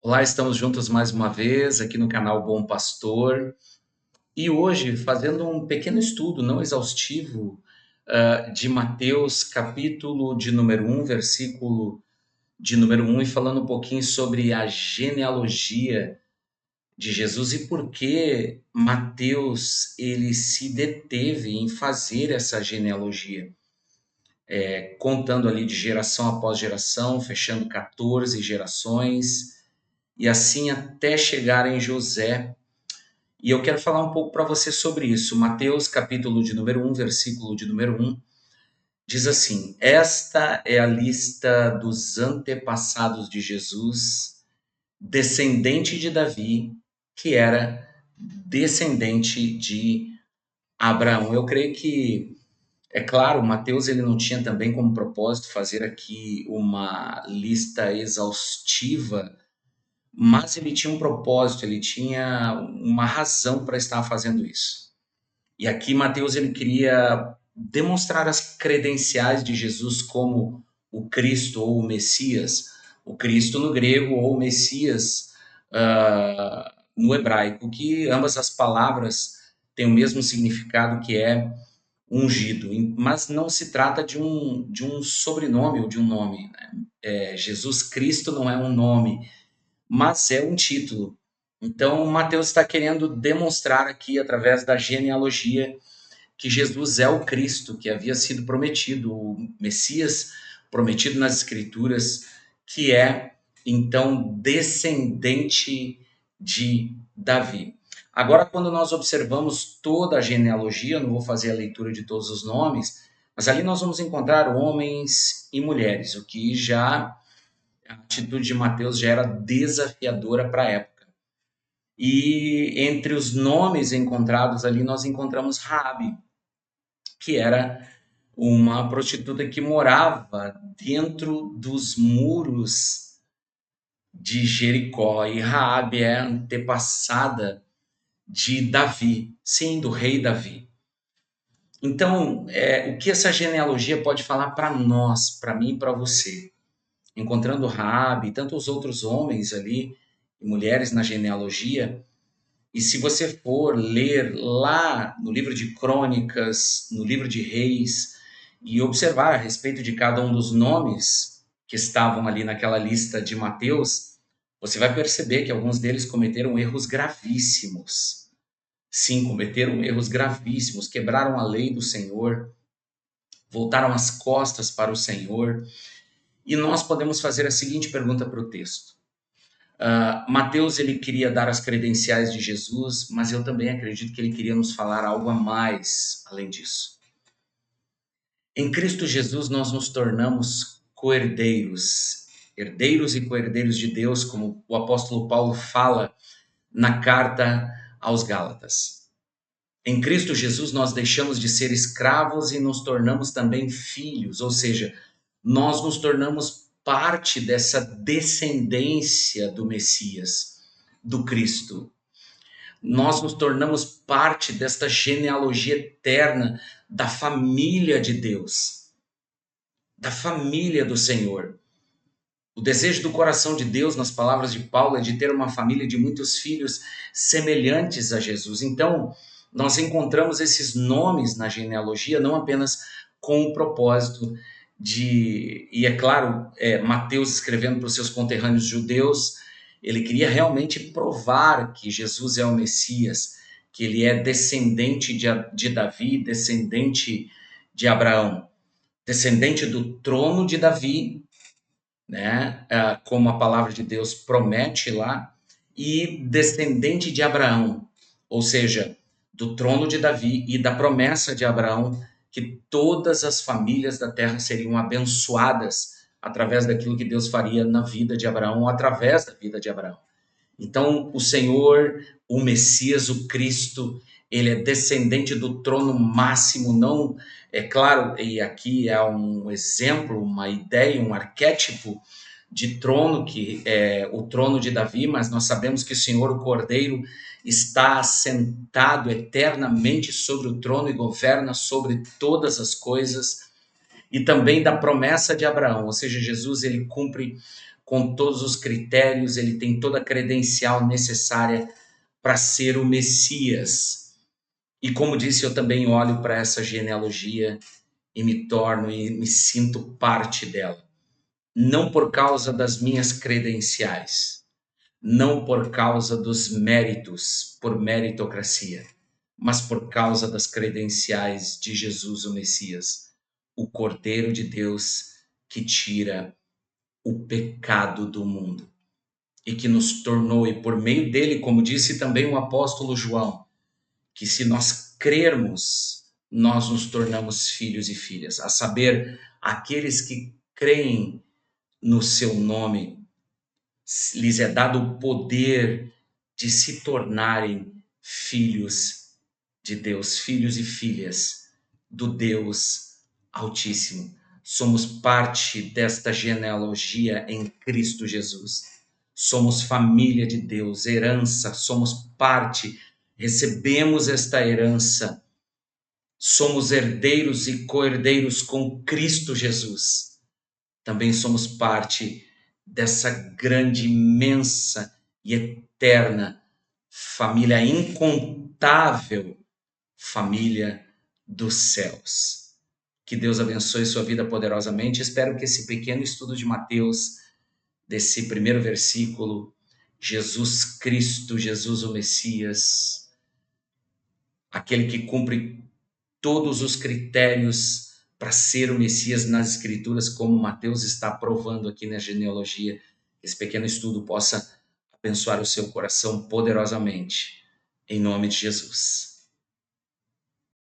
Olá, estamos juntos mais uma vez aqui no canal Bom Pastor e hoje fazendo um pequeno estudo não exaustivo de Mateus, capítulo de número um, versículo de número um, e falando um pouquinho sobre a genealogia de Jesus e por que Mateus ele se deteve em fazer essa genealogia, contando ali de geração após geração, fechando 14 gerações e assim até chegar em José. E eu quero falar um pouco para você sobre isso. Mateus, capítulo de número um, versículo de número um, diz assim: Esta é a lista dos antepassados de Jesus, descendente de Davi, que era descendente de Abraão. Eu creio que, é claro, Mateus ele não tinha também como propósito fazer aqui uma lista exaustiva, mas ele tinha um propósito, ele tinha uma razão para estar fazendo isso. E aqui Mateus ele queria demonstrar as credenciais de Jesus como o Cristo ou o Messias, o Cristo no grego ou o Messias no hebraico, que ambas as palavras têm o mesmo significado, que é ungido, mas não se trata de um sobrenome ou de um nome, né? Jesus Cristo não é um nome, mas é um título. Então, Mateus está querendo demonstrar aqui, através da genealogia, que Jesus é o Cristo que havia sido prometido, o Messias prometido nas Escrituras, que é, então, descendente de Davi. Agora, quando nós observamos toda a genealogia, eu não vou fazer a leitura de todos os nomes, mas ali nós vamos encontrar homens e mulheres, o que já a atitude de Mateus já era desafiadora para a época. E entre os nomes encontrados ali, nós encontramos Raabe, que era uma prostituta que morava dentro dos muros de Jericó. E Raabe é antepassada de Davi, sim, do rei Davi. Então, o que essa genealogia pode falar para nós, para mim e para você? Encontrando Raabe e tantos outros homens ali e mulheres na genealogia. E se você for ler lá no livro de Crônicas, no livro de Reis, e observar a respeito de cada um dos nomes que estavam ali naquela lista de Mateus, você vai perceber que alguns deles cometeram erros gravíssimos. Sim, cometeram erros gravíssimos, quebraram a lei do Senhor, voltaram as costas para o Senhor. E nós podemos fazer a seguinte pergunta para o texto: Mateus ele queria dar as credenciais de Jesus, mas eu também acredito que ele queria nos falar algo a mais além disso. Em Cristo Jesus nós nos tornamos co-herdeiros, herdeiros e co-herdeiros de Deus, como o apóstolo Paulo fala na carta aos Gálatas. Em Cristo Jesus nós deixamos de ser escravos e nos tornamos também filhos, ou seja, nós nos tornamos parte dessa descendência do Messias, do Cristo. Nós nos tornamos parte desta genealogia eterna da família de Deus, da família do Senhor. O desejo do coração de Deus, nas palavras de Paulo, é de ter uma família de muitos filhos semelhantes a Jesus. Então, nós encontramos esses nomes na genealogia não apenas com o propósito de, e é claro, Mateus escrevendo para os seus conterrâneos judeus, ele queria realmente provar que Jesus é o Messias, que ele é descendente de Davi, descendente de Abraão, descendente do trono de Davi, né? Como a palavra de Deus promete lá, e descendente de Abraão, ou seja, do trono de Davi e da promessa de Abraão, que todas as famílias da terra seriam abençoadas através daquilo que Deus faria na vida de Abraão, ou através da vida de Abraão. Então, o Senhor, o Messias, o Cristo, ele é descendente do trono máximo, não, é claro, e aqui é um exemplo, uma ideia, um arquétipo de trono, que é o trono de Davi, mas nós sabemos que o Senhor, o Cordeiro, está assentado eternamente sobre o trono e governa sobre todas as coisas, e também da promessa de Abraão, ou seja, Jesus ele cumpre com todos os critérios, ele tem toda a credencial necessária para ser o Messias. E como disse, eu também olho para essa genealogia e me torno e me sinto parte dela. Não por causa das minhas credenciais, não por causa dos méritos, por meritocracia, mas por causa das credenciais de Jesus, o Messias, o Cordeiro de Deus que tira o pecado do mundo e que nos tornou, e por meio dele, como disse também o apóstolo João, que se nós crermos, nós nos tornamos filhos e filhas, a saber, aqueles que creem no seu nome, lhes é dado o poder de se tornarem filhos de Deus, filhos e filhas do Deus Altíssimo. Somos parte desta genealogia em Cristo Jesus. Somos família de Deus, herança, somos parte, recebemos esta herança. Somos herdeiros e co-herdeiros com Cristo Jesus. Também somos parte dessa grande, imensa e eterna família incontável, família dos céus. Que Deus abençoe sua vida poderosamente. Espero que esse pequeno estudo de Mateus, desse primeiro versículo, Jesus Cristo, Jesus o Messias, aquele que cumpre todos os critérios para ser o Messias nas Escrituras, como Mateus está provando aqui na genealogia, esse pequeno estudo possa abençoar o seu coração poderosamente, em nome de Jesus.